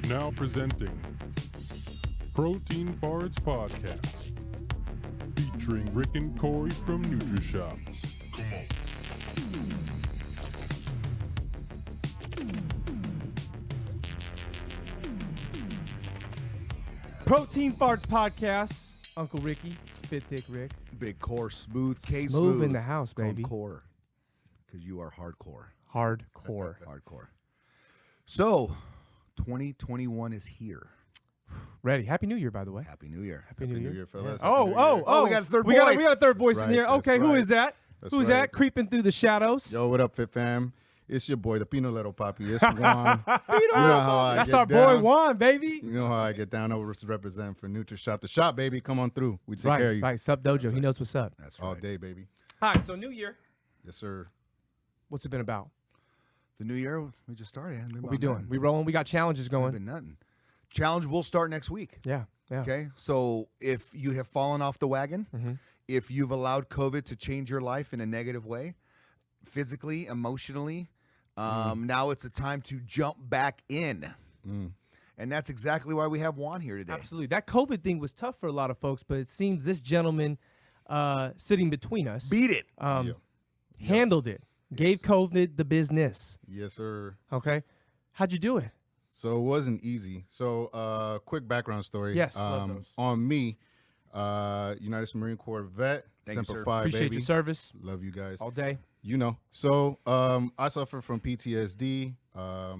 Now presenting Protein Farts Podcast, featuring Rick and Corey from Nutrishop. Protein Farts Podcast. Uncle Ricky, Fit Thick Rick. Big core, smooth, K Smooth in the house, baby. Core, because you are hardcore. Hardcore. Hardcore. So, 2021 is here. Ready. Happy New Year, by the way. Happy New Year. Happy New Year, fellas. Yeah. Oh, we got a third we voice. we got a third voice That's in here. right, Okay, that's who right. is that? That's Who's right. that? Creeping through the shadows. Yo, what up, Fit Fam? It's your boy, the Pinolero Papi. It's Juan. You know how I That's get our down. boy Juan, baby. You know how I get down over to represent for Nutrishop. The shop, baby. Come on through. We take care of Right, you right. Sup Dojo. He knows what's up. That's all right. day, baby. All right, so New Year. Yes, sir. What's it been about? The new year, we just started. What we doing? We rolling. We got challenges going. Been nothing. Challenge will start next week. Yeah. Okay, so if you have fallen off the wagon, Mm-hmm. if you've allowed COVID to change your life in a negative way, physically, emotionally, now it's a time to jump back in. And that's exactly why we have Juan here today. Absolutely. That COVID thing was tough for a lot of folks, but it seems this gentleman sitting between us Beat it. handled it. Gave COVID the business. Yes, sir. Okay. How'd you do it? So it wasn't easy. So quick background story. Yes, love those. On me, United States Marine Corps vet, Thank you, Semper sir. Fi, Appreciate baby. your service Love you guys. all day. You know. So I suffer from PTSD, a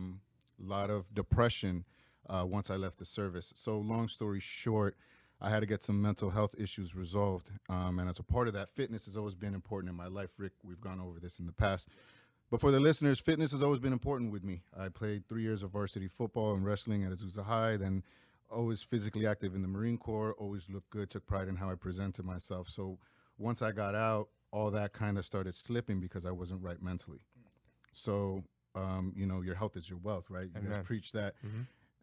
lot of depression once I left the service. So long story short, I had to get some mental health issues resolved. And as a part of that, fitness has always been important in my life. Rick, we've gone over this in the past. But for the listeners, fitness has always been important with me. I played 3 years of varsity football and wrestling at Azusa High, then always physically active in the Marine Corps, always looked good, took pride in how I presented myself. So once I got out, all that kind of started slipping because I wasn't right mentally. So, you know, your health is your wealth, right? You guys preach that.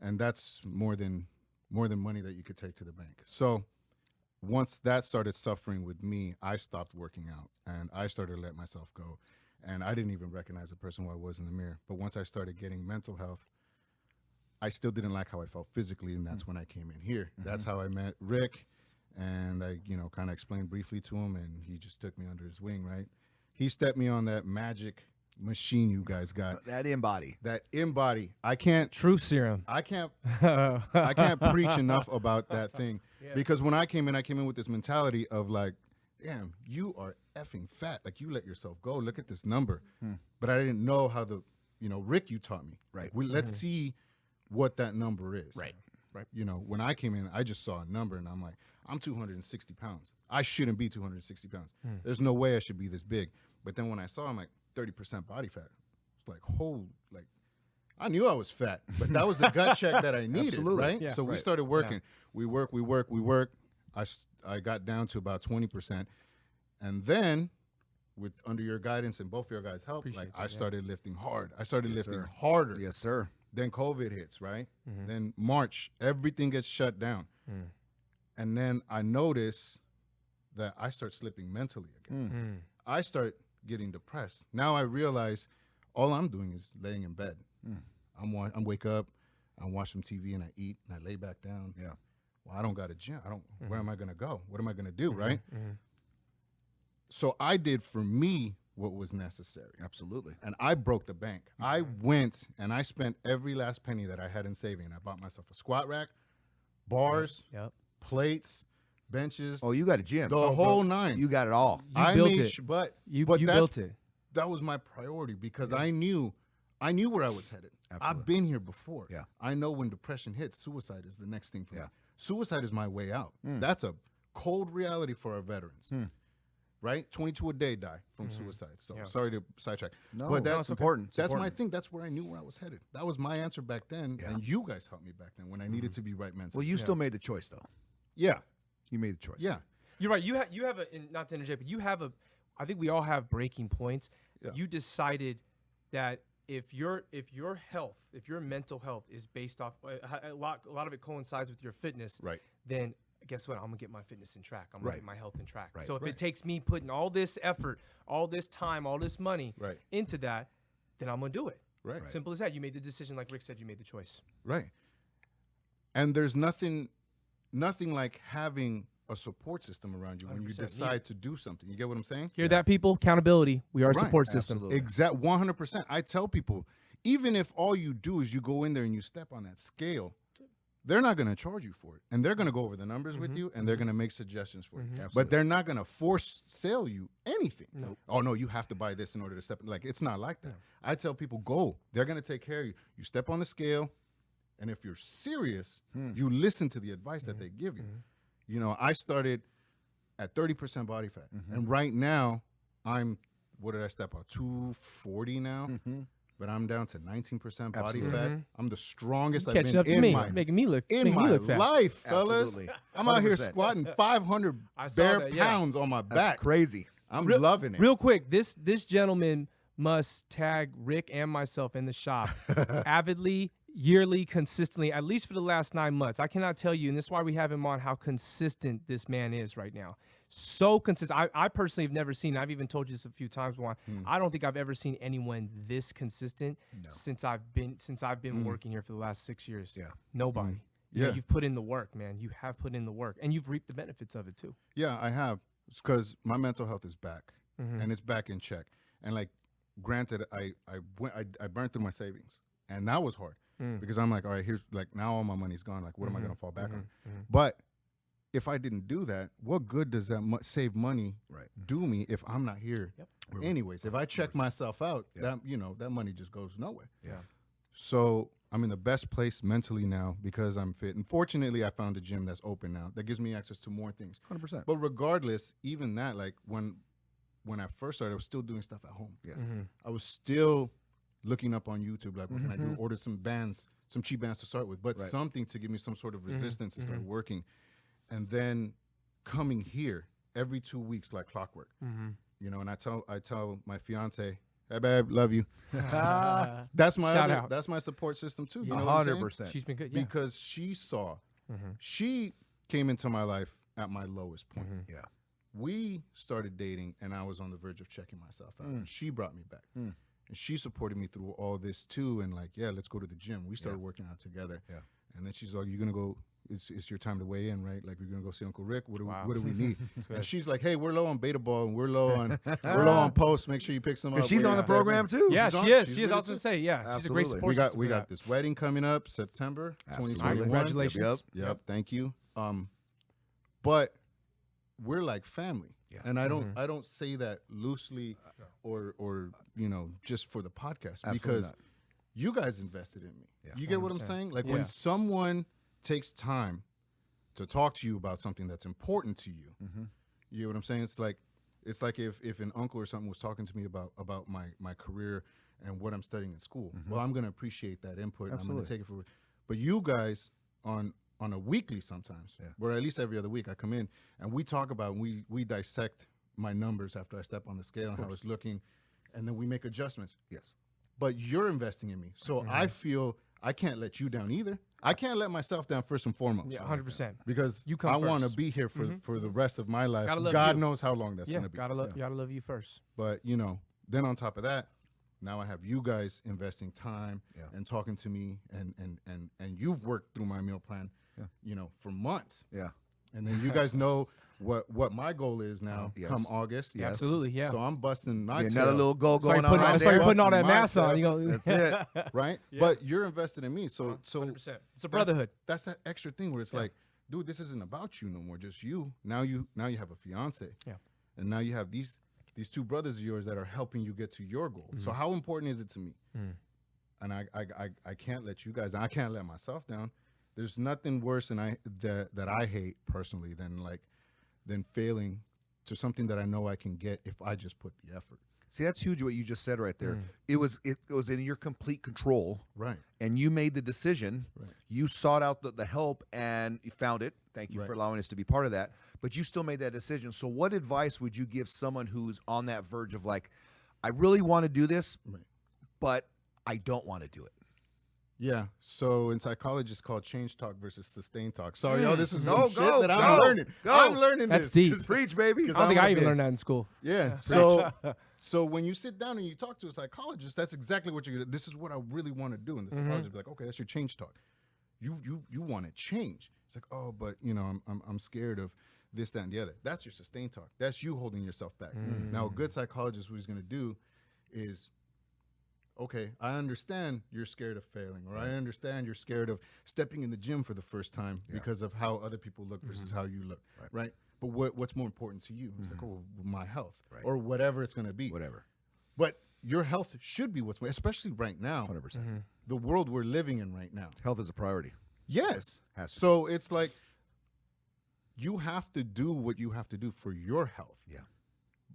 And that's more than money that you could take to the bank. So once that started suffering with me, I stopped working out and I started to let myself go. And I didn't even recognize the person who I was in the mirror. But once I started getting mental health, I still didn't like how I felt physically, and that's when I came in here. That's how I met Rick, and I, you know, kind of explained briefly to him, and he just took me under his wing, right? He stepped me on that magic machine you guys got. That in-body. That in-body. I can't Truth serum. I can't preach enough about that thing. Because when I came in with this mentality of like, damn, you are effing fat. Like, you let yourself go. Look at this number. But I didn't know how Rick, you taught me. Right. Let's see what that number is. Right. You know, when I came in, I just saw a number and I'm like, I'm 260 pounds. I shouldn't be 260 pounds. There's no way I should be this big. But then when I saw, I'm like, 30% body fat. It's like, I knew I was fat, but that was the gut check that I needed, Absolutely. right? Yeah, so we right. started working. We work. I got down to about 20%. And then, with under your guidance and both of your guys' help, I started lifting hard. I started lifting harder. Yes, sir. Then COVID hits, right? Then March, everything gets shut down. And then I notice that I start slipping mentally again. I start getting depressed. Now I realize all I'm doing is laying in bed. I'm wake up, I watch some TV, and I eat, and I lay back down. Yeah. Well, I don't got a gym. Where am I going to go? What am I going to do, right? So I did for me what was necessary. Absolutely. And I broke the bank. I went and I spent every last penny that I had in saving. I bought myself a squat rack, bars, plates, benches. Oh, you got a gym. The whole nine. You got it all. I built made it. but You that's- built it. That was my priority because I knew where I was headed. Absolutely. I've been here before. Yeah. I know when depression hits, suicide is the next thing for me. Yeah. Suicide is my way out. That's a cold reality for our veterans. Right? 22 a day die from suicide. So sorry to sidetrack. No, but no, that's it's important. It's That's my important. thing. That's where I knew where I was headed. That was my answer back then. Yeah. And you guys helped me back then when I needed to be right mentally. Well, you still made the choice, though. yeah. You made the choice. Yeah. You're right. You have a, and not to interject, but you have a, I think we all have breaking points. Yeah. You decided that if your health, if your mental health is based off, a lot of it coincides with your fitness, Right. then guess what? I'm going to get my fitness in track. I'm going to Right. get my health in track. Right. So if Right. it takes me putting all this effort, all this time, all this money Right. into that, then I'm going to do it. Right. Simple as that. You made the decision, like Rick said. You made the choice. Right. And there's nothing like having a support system around you when you 100% decide to do something. You get what I'm saying? Hear that, people? Accountability. We are a Right. support system. Absolutely. Exact 100%. I tell people, even if all you do is you go in there and you step on that scale, they're not going to charge you for it. And they're going to go over the numbers with you, and they're going to make suggestions for you. Absolutely. But they're not going to force sell you anything. Nope. Oh, no, you have to buy this in order to step. Like, it's not like that. I tell people, go. They're going to take care of you. You step on the scale, and if you're serious, you listen to the advice that they give you. You know, I started at 30% body fat. And right now, what did I step out? 240 now? But I'm down to 19% body fat. I'm the strongest I've Catching been up to in me, my making me look fat. life, fellas. Absolutely. I'm out here 100%. squatting 500 I saw bare that, yeah. pounds on my That's back. crazy. I'm loving it. Real quick, this gentleman must tag Rick and myself in the shop avidly, yearly, consistently, at least for the last 9 months. I cannot tell you, and this is why we have him on, how consistent this man is right now. So consistent. I personally have never seen, I've even told you this a few times, Juan, I don't think I've ever seen anyone this consistent since I've been working here for the last 6 years. Yeah. Nobody. Yeah. You've put in the work, man. You have put in the work, and you've reaped the benefits of it too. Yeah, I have. It's because my mental health is back, and it's back in check. And like, granted, I burned through my savings, and that was hard because I'm like, all right, here's like now all my money's gone. Like, what am I gonna fall back on? But if I didn't do that, what good does that save money do me if I'm not here? Anyways, if I check myself out, that that money just goes nowhere. Yeah. So I'm in the best place mentally now because I'm fit. And fortunately, I found a gym that's open now that gives me access to more things. 100%. But regardless, even that, like when I first started, I was still doing stuff at home. Yes. I was still looking up on YouTube, like, what can I do? Order some bands, some cheap bands to start with, but something to give me some sort of resistance to start working. And then coming here every 2 weeks like clockwork. You know, and I tell my fiance, hey babe, love you. That's my Shout out. that's my support system too. You know 100%. She's been good. Yeah. because she saw, she came into my life at my lowest point. Yeah. We started dating, and I was on the verge of checking myself out. And she brought me back, and she supported me through all this too. And like, yeah, let's go to the gym. We started working out together. Yeah. And then she's like, "You're gonna go. It's your time to weigh in, right? Like, we're gonna go see Uncle Rick. What do we need?" And she's like, "Hey, we're low on beta ball, and we're low on post. Make sure you pick some up." She's on the program too. Yeah, She's on- she is. she's She is. I really was gonna good. say, yeah, she's a Absolutely. great support system. We for got that. this wedding coming up September Absolutely. 2021. Congratulations. Yep. Thank you. But we're like family. Yeah. And I don't say that loosely or just for the podcast, because not. you guys invested in me. Yeah. You get what I'm 100%. saying? Like, Yeah. when someone takes time to talk to you about something that's important to you, you get what I'm saying? It's like if an uncle or something was talking to me about my career and what I'm studying in school. Well, I'm going to appreciate that input. And I'm going to take it for. But you guys on a weekly sometimes, or at least every other week, I come in and we talk about, we dissect my numbers after I step on the scale and how it's looking, and then we make adjustments. Yes. But you're investing in me, so I feel I can't let you down either. I can't let myself down first and foremost. Yeah, 100%. Because You come I want to first. be here for the rest of my life. Gotta love God you. knows how long that's Yeah, going to be. gotta love you first. But then on top of that, now I have you guys investing time and talking to me, and you've worked through my meal plan, for months. Yeah. And then you guys know what my goal is now Yes. come August. Yes. Absolutely, yeah. So I'm busting my Another tail, little goal That's why going you're on putting, right that's why there. you're putting all that Busting mass on. my You go, That's it. right? Yeah. But you're invested in me. So 100%. It's a that's- brotherhood. That's that extra thing where it's like, dude, this isn't about you no more, just you. Now you have a fiance. Yeah. And now you have these two brothers of yours that are helping you get to your goal. So how important is it to me? And I can't let you guys, I can't let myself down. There's nothing worse that I hate personally than failing to something that I know I can get if I just put the effort. See, that's huge what you just said right there. It was in your complete control. Right. And you made the decision. Right. You sought out the help and you found it. Thank you for allowing us to be part of that. But you still made that decision. So what advice would you give someone who's on that verge of like, I really want to do this, but I don't want to do it? Yeah. So in psychology, it's called change talk versus sustain talk. Sorry, y'all, this is No, some go, shit that I'm go, learning. go. I'm learning That's this. deep. Just preach, baby. I don't think I even learned that in school. Yeah. So when you sit down and you talk to a psychologist, that's exactly what you're. This is what I really want to do, and the psychologist be like, okay, that's your change talk. You want to change. It's like, oh, but I'm scared of this, that, and the other. That's your sustain talk. That's you holding yourself back. Now, a good psychologist, what he's going to do is, okay, I understand you're scared of failing, or I understand you're scared of stepping in the gym for the first time because of how other people look versus how you look, right? But what's more important to you? It's like, oh, my health, or whatever it's going to be. Whatever. But your health should be what's, especially right now. 100%. The world we're living in right now. Health is a priority. Yes. Has to So it's like you have to do what you have to do for your health. Yeah.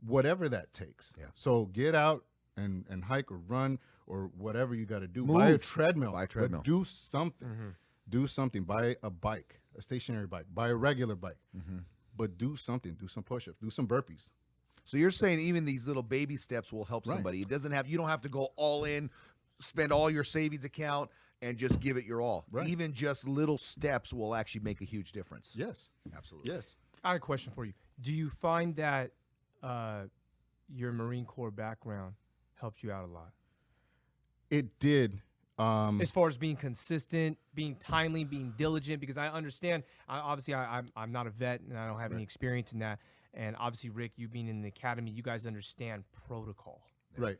Whatever that takes. Yeah. So get out and hike or run or whatever you got to do. Move. Buy a treadmill. Buy a treadmill. But do something. Do something. Buy a bike, a stationary bike. Buy a regular bike. But do something. Do some push-ups. Do some burpees. So you're saying even these little baby steps will help somebody. It doesn't have, you don't have to go all in, spend all your savings account and just give it your all. Right. Even just little steps will actually make a huge difference. Yes. Absolutely. Yes. I had a question for you. Do you find that your Marine Corps background helped you out a lot? It did. As far as being consistent, being timely, being diligent, because I understand, obviously I'm not a vet and I don't have any experience in that. And obviously, Rick, you being in the academy, you guys understand protocol. Right.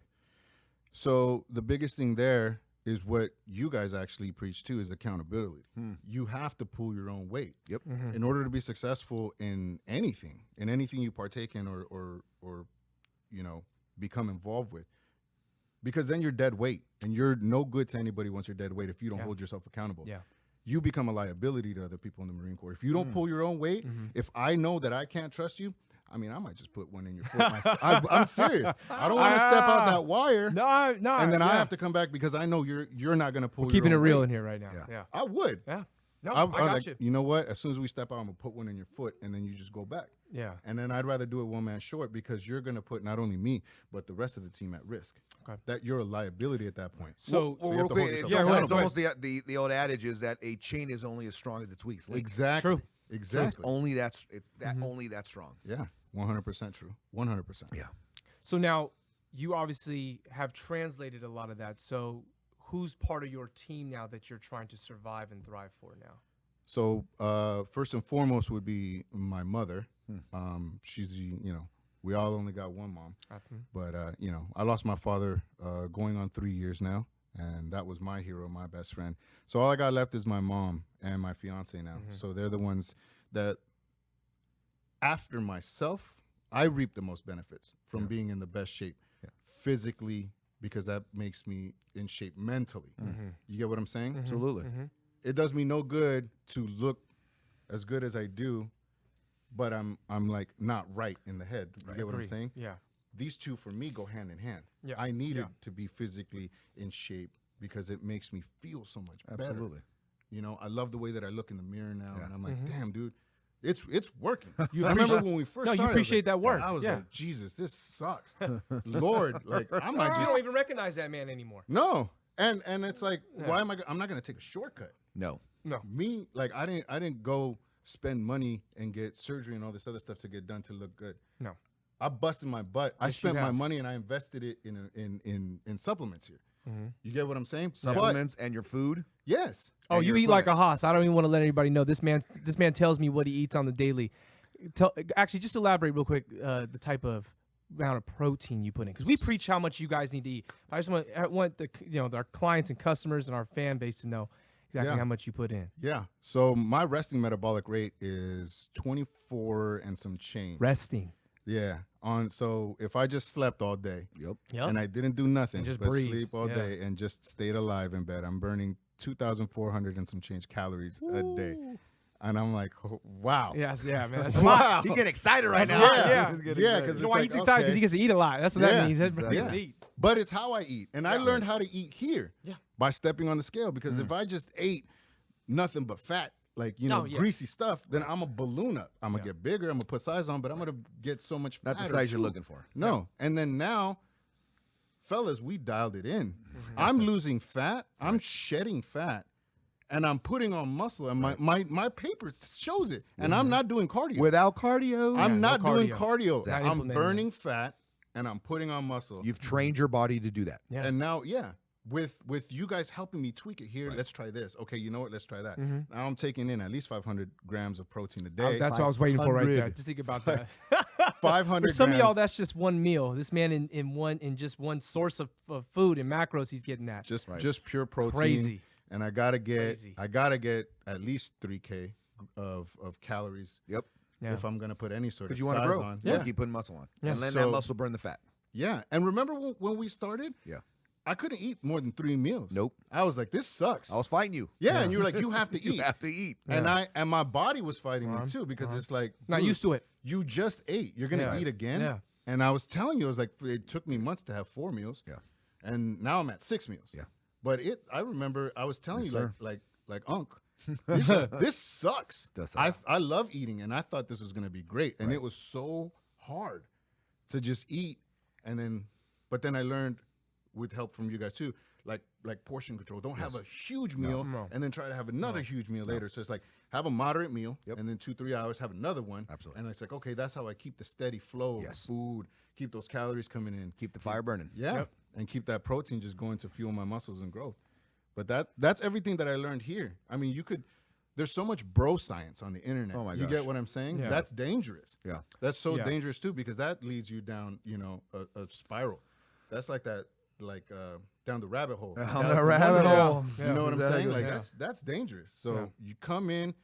So the biggest thing there is what you guys actually preach too, is accountability. You have to pull your own weight. Yep. In order to be successful in anything you partake in or become involved with. Because then you're dead weight, and you're no good to anybody once you're dead weight if you don't hold yourself accountable. Yeah. You become a liability to other people in the Marine Corps. If you don't pull your own weight, if I know that I can't trust you, I mean, I might just put one in your foot myself. I'm serious. I don't want to step out that wire, No, and then I have to come back because I know you're not going to pull. We're keeping it your own real weight. in here right now. Yeah. I would. Yeah. No, I I got like, you. you know what? As soon as we step out, I'm gonna put one in your foot, and then you just go back. Yeah. And then I'd rather do it one man short because you're gonna put not only me but the rest of the team at risk. Okay. That you're a liability at that point. So, you real have to hold quick, yourself it's Yeah, almost, go it's almost the old adage is that a chain is only as strong as its weakest link. Exactly. True. Exactly. Only that's only that strong. Yeah. 100% true. 100%. Yeah. So now you obviously have translated a lot of that. So who's part of your team now that you're trying to survive and thrive for now? So first and foremost would be my mother. She's we all only got one mom, but I lost my father going on 3 years now, and that was my hero, my best friend. So all I got left is my mom and my fiance now. So they're the ones that, after myself, I reap the most benefits from being in the best shape physically, because that makes me in shape mentally. You get what I'm saying? Absolutely. It does me no good to look as good as I do, but I'm like not right in the head. You get what I'm saying? Yeah. These two for me go hand in hand. Yeah. I needed to be physically in shape because it makes me feel so much better. Absolutely. I love the way that I look in the mirror now, and I'm like, damn, dude, it's working. You I remember appreciate- when we first No, you started, I was appreciate like, that work. I was Yeah. like, Jesus, this sucks. Lord, like I'm not You just don't even recognize that man anymore. no. And it's like, why am I'm not gonna take a shortcut. No. No. Me, like I didn't go spend money and get surgery and all this other stuff to get done to look good. No. I busted my butt. I Yes, you spent my have. money and I invested it in supplements here. You get what I'm saying? Supplements and your food. But, yes. Oh, And you your eat like a equipment. hoss. I don't even want to let anybody know. This man tells me what he eats on the daily. Actually, just elaborate real quick the type of amount of protein you put in, because we preach how much you guys need to eat. I just want our clients and customers and our fan base to know exactly Yeah. how much you put in. Yeah. So my resting metabolic rate is 24 and some change. Resting. Yeah. So if I just slept all day Yep. Yep. and I didn't do nothing And just but breathe. sleep all Yeah. day and just stayed alive in bed, I'm burning 2,400 and some change calories a day. And I'm like, oh, wow. Yes, yeah, man. That's a lot. Wow. He's getting excited right That's now. a lot, yeah. He's getting Yeah, excited. 'cause You know it's why like, he's excited? Because okay. he gets to eat a lot. That's what that Yeah, means. He exactly. gets to Yeah. eat. But it's how I eat. And I Yeah. learned how to eat here Yeah. by stepping on the scale. Because if I just ate nothing but fat, like, Oh, yeah. greasy stuff, then I'm a balloon up. I'm going to get bigger. I'm going to put size on, but I'm going to get so much Not the fatter, size you're too. looking for. No. And then now, fellas, we dialed it in. I'm losing fat. I'm shedding fat. And I'm putting on muscle. And my paper shows it. And I'm not doing cardio. Without cardio. I'm no not doing cardio. cardio. Exactly. I'm Implementing burning fat and I'm putting on muscle. You've trained your body to do that. Yeah. And now, with you guys helping me tweak it here, let's try this. Okay, you know what? Let's try that. Now I'm taking in at least 500 grams of protein a day. That's what I was waiting for right there. 500. Just think about that. 500 For some of y'all, grams. that's just one meal. This man in just one source of food and macros, he's getting that. Just pure protein. Crazy. And I gotta Crazy. get at least 3K of calories Yep. Yeah. if I'm gonna put any sort of Because you want to size grow. on. You want to keep putting muscle on. Yeah. And then So- that muscle burn the fat. Yeah. And remember when we started? Yeah. I couldn't eat more than 3 meals. Nope. I was like, this sucks. I was fighting you. Yeah, and you were like, you have to eat. You have to eat. And my body was fighting me too, because it's like, Not dude, used to it. You just ate. You're gonna Yeah. eat again. Yeah. And I was telling you, I was like, it took me months to have 4 meals. Yeah. And now I'm at 6 meals. Yeah. But I remember I was telling Yes, you sir. like Unc, this sucks. Does I suck. I love eating, and I thought this was gonna be great, and it was so hard to just eat, but then I learned with help from you guys too, like portion control. Don't have a huge meal and then try to have another huge meal later. So it's like have a moderate meal, and then 2-3 hours have another one. Absolutely. And it's like, okay, that's how I keep the steady flow of food, keep those calories coming in, Keep the fire burning. yeah, and keep that protein just going to fuel my muscles and growth. But that's everything that I learned here. I mean, there's so much bro science on the internet. Oh my You gosh. get what I'm saying? Yeah. That's dangerous. Yeah. That's so Yeah. dangerous too, because that leads you down, a spiral. That's like that, down the rabbit hole. Down Alice the in rabbit Wonderland. hole. You know what I'm saying? Exactly. Like that's dangerous. So Yeah. you come in.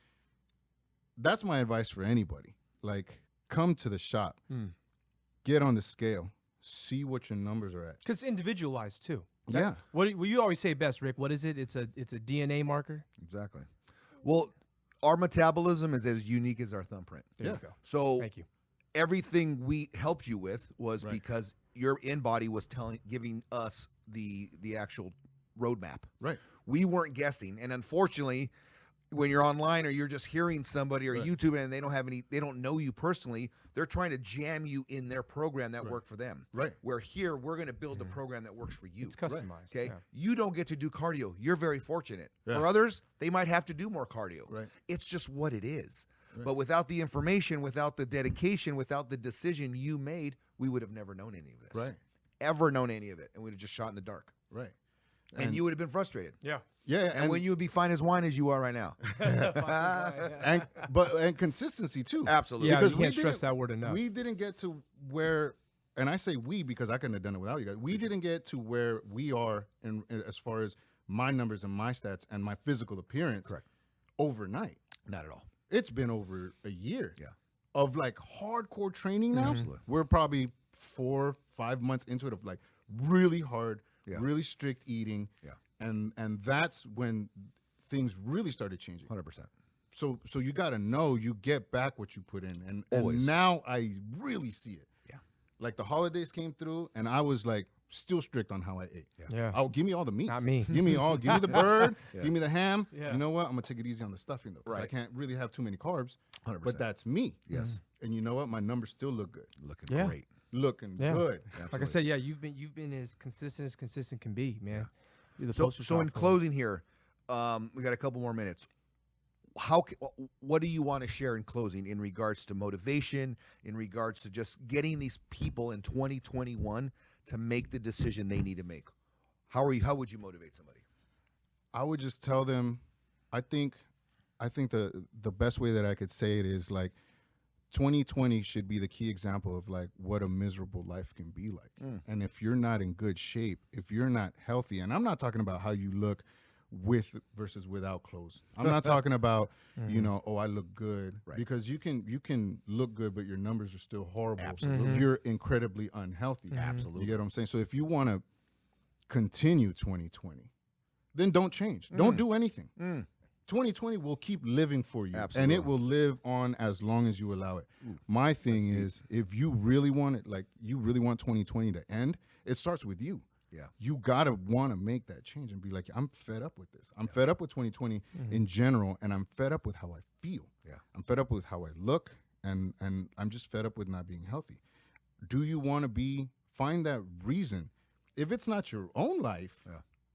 That's my advice for anybody. Like, come to the shop, get on the scale, see what your numbers are at. Because individualized too. Yeah. What you always say best, Rick? What is it? It's a DNA marker. Exactly. Well, our metabolism is as unique as our thumbprint. There Yeah. you go. So Thank you. everything we helped you with was Right. because your in-body was giving us the actual roadmap. Right. We weren't guessing, and unfortunately, when you're online or you're just hearing somebody or Right. YouTube and they don't know you personally, they're trying to jam you in their program that worked for them. Right. Where here we're going to build the program that works for you. It's customized. Okay, Yeah. you don't get to do cardio. You're very fortunate. Yeah. For others, they might have to do more cardio. Right. It's just what it is. Right. But without the information, without the dedication, without the decision you made, we would have never known any of this. Right. Ever known any of it, and we'd have just shot in the dark. Right. And you would have been frustrated. Yeah. Yeah. And when you would be fine as wine as you are right now. and consistency too. Absolutely. Yeah, Because you we can't stress didn't- that word enough. We didn't get to where, and I say we because I couldn't have done it without you guys. We didn't get to where we are in as far as my numbers and my stats and my physical appearance. Correct. Overnight. Not at all. It's been over a year. Yeah. Of like hardcore training now. Absolutely. We're probably 4-5 months into it of like really hard, Yeah. really strict eating. Yeah. And that's when things really started changing. 100%. So you got to know you get back what you put in, and Always. now I really see it. Yeah. Like the holidays came through, and I was like still strict on how I ate. Yeah. Oh, give me all the meats. Not me. Give me the bird. Yeah. Give me the ham. Yeah. You know what? I'm gonna take it easy on the stuffing though, 'cause I Right. can't really have too many carbs. 100%. But that's me. Yes. And you know what? My numbers still look good. Looking Yeah. great. Looking Yeah. good. Like I Absolutely. said, yeah, you've been as consistent can be, man. You're the So, poster so in child for it. closing here, we got a couple more minutes. What do you want to share in closing in regards to motivation, in regards to just getting these people in 2021 to make the decision they need to make? How would you motivate somebody? I would just tell them, I think the best way that I could say it is like 2020 should be the key example of like what a miserable life can be like. And if you're not in good shape, if you're not healthy, and I'm not talking about how you look with versus without clothes. I'm not talking about, oh, I look good. Right. Because you can look good, but your numbers are still horrible. Absolutely. You're incredibly unhealthy. Absolutely. You get what I'm saying? So if you want to continue 2020, then don't change. Don't do anything. 2020 will keep living for you. Absolutely. And it will live on as long as you allow it. My thing is, if you really want it, like you really want 2020 to end, it starts with you. Yeah. You gotta want to make that change and be like, I'm fed up with this. I'm fed up with 2020 in general, and I'm fed up with how I feel. Yeah. I'm fed up with how I look, and I'm just fed up with not being healthy. Do you want to find that reason? If it's not your own life,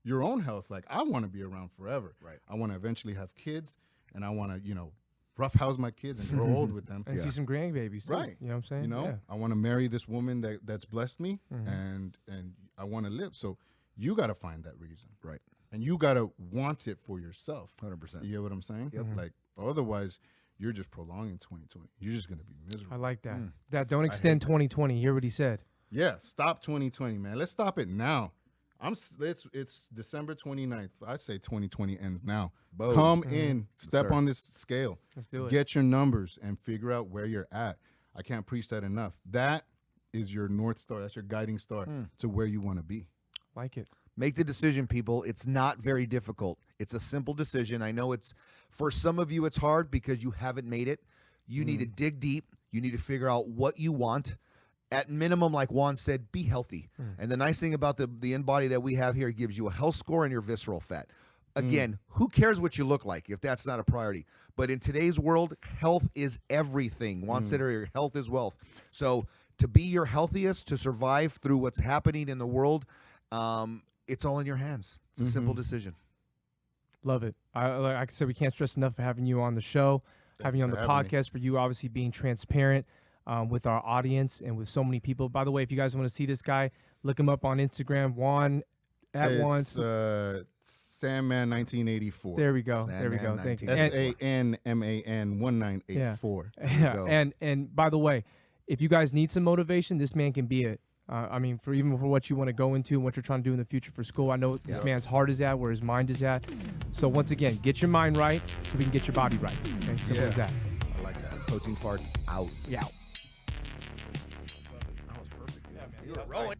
your own health, like I want to be around forever. Right. I want to eventually have kids, and I want to, roughhouse my kids and grow old with them. And see some grandbabies too. Right. You know what I'm saying? You know, Yeah. I want to marry this woman that's blessed me, Mm-hmm. and I want to live. So you got to find that reason, Right. and you got to want it for yourself. 100%. You get what I'm saying? Mm-hmm. Like otherwise, you're just prolonging 2020. You're just gonna be miserable. I like that. That don't extend 2020. You hear what he said? Yeah, stop 2020, man. Let's stop it now. It's December 29th. I'd say 2020 ends now. Boom. Come in, step sir. on this scale. Let's do it. Get your numbers and figure out where you're at. I can't preach that enough. That is your North Star. That's your guiding star to where you want to be. Like it. Make the decision, people. It's not very difficult. It's a simple decision. I know it's, for some of you, it's hard because you haven't made it. You need to dig deep. You need to figure out what you want. At minimum, like Juan said, be healthy. And the nice thing about the InBody that we have here, it gives you a health score and your visceral fat. Again, who cares what you look like if that's not a priority? But in today's world, health is everything. Juan said earlier, health is wealth. So to be your healthiest, to survive through what's happening in the world, it's all in your hands. It's a simple decision. Love it. Like I said, we can't stress enough for having you on the show, having you on the for having me. podcast, for you obviously being transparent with our audience and with so many people. By the way, if you guys want to see this guy, look him up on Instagram, Juan at It's once. Sandman 1984. There we go. There we go. Sandman Thank you. 1984. SANMAN 1984. Yeah. go. And by the way, if you guys need some motivation, this man can be it. I mean, for what you want to go into and what you're trying to do in the future for school, I know this man's heart is at, where his mind is at. So once again, get your mind right so we can get your body right. Okay, simple as that. I like that. Protein farts out. Yeah. That was perfect. You were rolling.